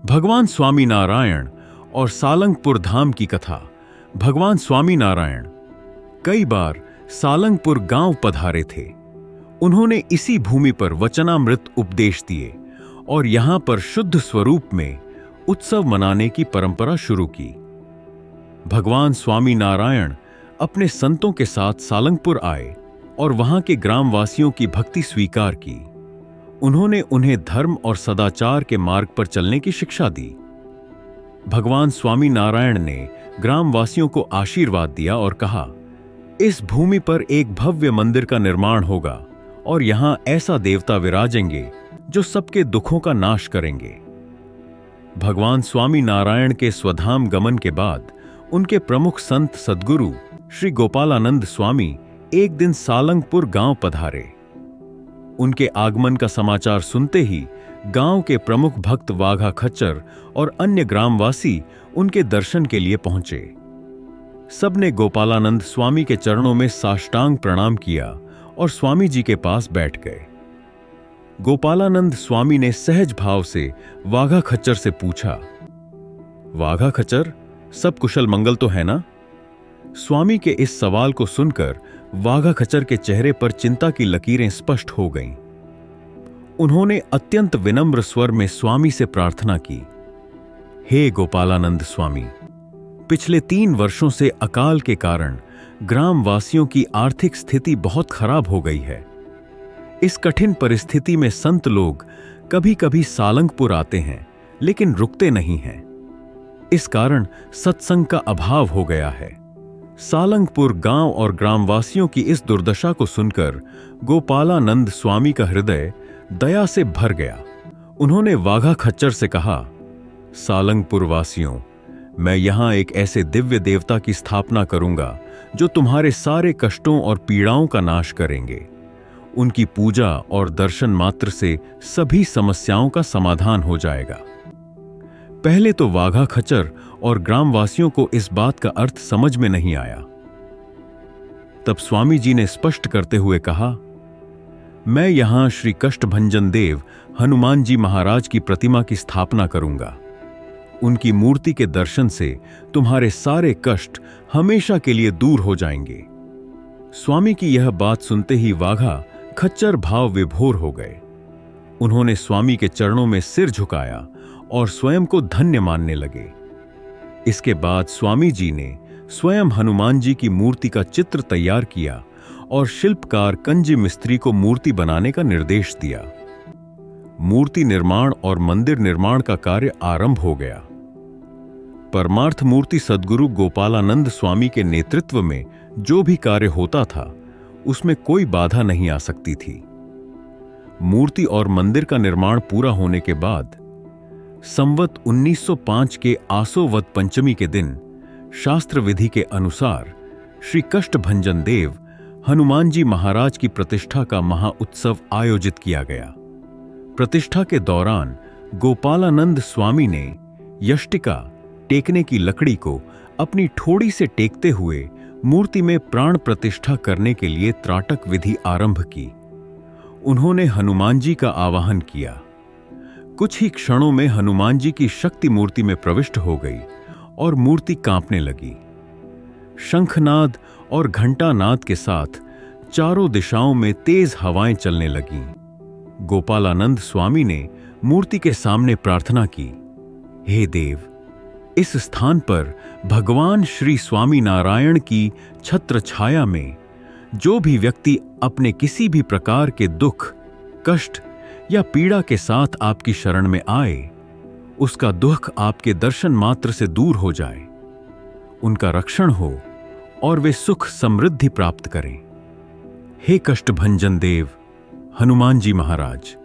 भगवान स्वामी नारायण और सालंगपुर धाम की कथा। भगवान स्वामी नारायण कई बार सालंगपुर गांव पधारे थे। उन्होंने इसी भूमि पर वचनामृत उपदेश दिए और यहां पर शुद्ध स्वरूप में उत्सव मनाने की परंपरा शुरू की। भगवान स्वामी नारायण अपने संतों के साथ सालंगपुर आए और वहां के ग्रामवासियों की भक्ति स्वीकार की। उन्होंने उन्हें धर्म और सदाचार के मार्ग पर चलने की शिक्षा दी। भगवान स्वामी नारायण ने ग्रामवासियों को आशीर्वाद दिया और कहा, इस भूमि पर एक भव्य मंदिर का निर्माण होगा और यहां ऐसा देवता विराजेंगे जो सबके दुखों का नाश करेंगे। भगवान स्वामी नारायण के स्वधाम गमन के बाद उनके प्रमुख संत सद्गुरु श्री गोपालानंद स्वामी एक दिन सालंगपुर गांव पधारे। उनके आगमन का समाचार सुनते ही गांव के प्रमुख भक्त वाघा खच्चर और अन्य ग्रामवासी उनके दर्शन के लिए पहुंचे। सबने गोपालानंद स्वामी के चरणों में साष्टांग प्रणाम किया और स्वामी जी के पास बैठ गए। गोपालानंद स्वामी ने सहज भाव से वाघा खच्चर से पूछा, वाघा खच्चर, सब कुशल मंगल तो है ना? स्वामी के इस सवाल को सुनकर वाघा खच्चर के चेहरे पर चिंता की लकीरें स्पष्ट हो गईं। उन्होंने अत्यंत विनम्र स्वर में स्वामी से प्रार्थना की, हे गोपालानंद स्वामी, पिछले 3 वर्षों से अकाल के कारण ग्रामवासियों की आर्थिक स्थिति बहुत खराब हो गई है। इस कठिन परिस्थिति में संत लोग कभी कभी सालंगपुर आते हैं लेकिन रुकते नहीं हैं। इस कारण सत्संग का अभाव हो गया है। सालंगपुर गांव और ग्रामवासियों की इस दुर्दशा को सुनकर गोपालानंद स्वामी का हृदय दया से भर गया। उन्होंने वाघा खच्चर से कहा, सालंगपुर वासियों, मैं यहां एक ऐसे दिव्य देवता की स्थापना करूंगा जो तुम्हारे सारे कष्टों और पीड़ाओं का नाश करेंगे। उनकी पूजा और दर्शन मात्र से सभी समस्याओं का समाधान हो जाएगा। पहले तो वाघा खच्चर और ग्रामवासियों को इस बात का अर्थ समझ में नहीं आया। तब स्वामी जी ने स्पष्ट करते हुए कहा, मैं यहां श्री कष्टभंजन देव हनुमान जी महाराज की प्रतिमा की स्थापना करूंगा। उनकी मूर्ति के दर्शन से तुम्हारे सारे कष्ट हमेशा के लिए दूर हो जाएंगे। स्वामी की यह बात सुनते ही वाघा खच्चर भाव विभोर हो गए। उन्होंने स्वामी के चरणों में सिर झुकाया और स्वयं को धन्य मानने लगे। इसके बाद स्वामी जी ने स्वयं हनुमान जी की मूर्ति का चित्र तैयार किया और शिल्पकार कंजी मिस्त्री को मूर्ति बनाने का निर्देश दिया। मूर्ति निर्माण और मंदिर निर्माण का कार्य आरंभ हो गया। परमार्थ मूर्ति सद्गुरु गोपालानंद स्वामी के नेतृत्व में जो भी कार्य होता था उसमें कोई बाधा नहीं आ सकती थी। मूर्ति और मंदिर का निर्माण पूरा होने के बाद संवत 1905 के आसोवद पंचमी के दिन शास्त्र विधि के अनुसार श्री कष्टभंजन देव हनुमान जी महाराज की प्रतिष्ठा का महाउत्सव आयोजित किया गया। प्रतिष्ठा के दौरान गोपालानंद स्वामी ने यष्टिका टेकने की लकड़ी को अपनी ठोड़ी से टेकते हुए मूर्ति में प्राण प्रतिष्ठा करने के लिए त्राटक विधि आरंभ की। उन्होंने हनुमान जी का आवाहन किया। कुछ ही क्षणों में हनुमान जी की शक्ति मूर्ति में प्रविष्ट हो गई और मूर्ति कांपने लगी। शंखनाद और घंटानाद के साथ चारों दिशाओं में तेज हवाएं चलने लगीं। गोपालानंद स्वामी ने मूर्ति के सामने प्रार्थना की, हे देव, इस स्थान पर भगवान श्री स्वामी नारायण की छत्र छाया में जो भी व्यक्ति अपने किसी भी प्रकार के दुख, कष्ट या पीड़ा के साथ आपकी शरण में आए, उसका दुख आपके दर्शन मात्र से दूर हो जाए, उनका रक्षण हो और वे सुख समृद्धि प्राप्त करें। हे कष्टभंजन देव हनुमान जी महाराज,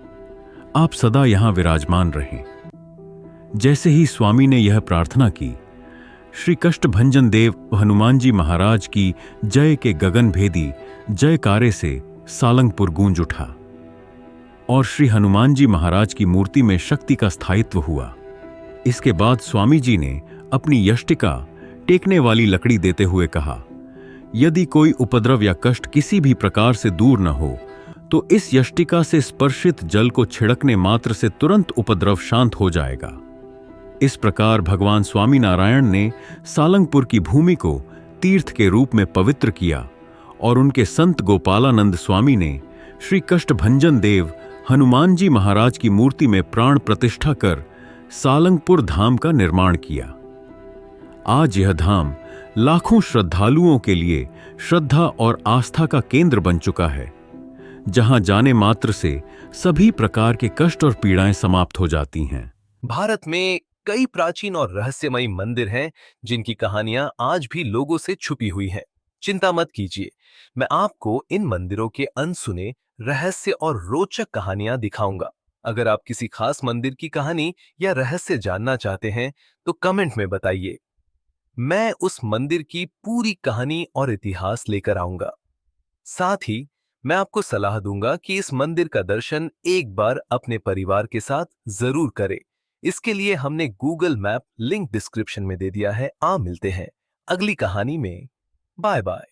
आप सदा यहां विराजमान रहें। जैसे ही स्वामी ने यह प्रार्थना की, श्री कष्टभंजन देव हनुमान जी महाराज की जय के गगनभेदी जयकारे से सालंगपुर गूंज उठा और श्री हनुमान जी महाराज की मूर्ति में शक्ति का स्थायित्व हुआ। इसके बाद स्वामी जी ने अपनी यष्टिका टेकने वाली लकड़ी देते हुए कहा, यदि कोई उपद्रव या कष्ट किसी भी प्रकार से दूर न हो तो इस यष्टिका से स्पर्शित जल को छिड़कने मात्र से तुरंत उपद्रव शांत हो जाएगा। इस प्रकार भगवान स्वामीनारायण ने सालंगपुर की भूमि को तीर्थ के रूप में पवित्र किया और उनके संत गोपालानंद स्वामी ने श्री कष्टभंजन देव हनुमान जी महाराज की मूर्ति में प्राण प्रतिष्ठा कर सालंगपुर धाम का निर्माण किया। आज यह धाम लाखों श्रद्धालुओं के लिए श्रद्धा और आस्था का केंद्र बन चुका है, जहां जाने मात्र से सभी प्रकार के कष्ट और पीड़ाएं समाप्त हो जाती हैं। भारत में कई प्राचीन और रहस्यमयी मंदिर हैं जिनकी कहानियां आज भी लोगों से छुपी हुई हैं। चिंता मत कीजिए, मैं आपको इन मंदिरों के अनसुने रहस्य और रोचक कहानियां दिखाऊंगा। अगर आप किसी खास मंदिर की कहानी या रहस्य जानना चाहते हैं तो कमेंट में बताइए, मैं उस मंदिर की पूरी कहानी और इतिहास लेकर आऊंगा। साथ ही मैं आपको सलाह दूंगा कि इस मंदिर का दर्शन एक बार अपने परिवार के साथ जरूर करें। इसके लिए हमने गूगल मैप लिंक डिस्क्रिप्शन में दे दिया है। मिलते हैं अगली कहानी में। Bye bye.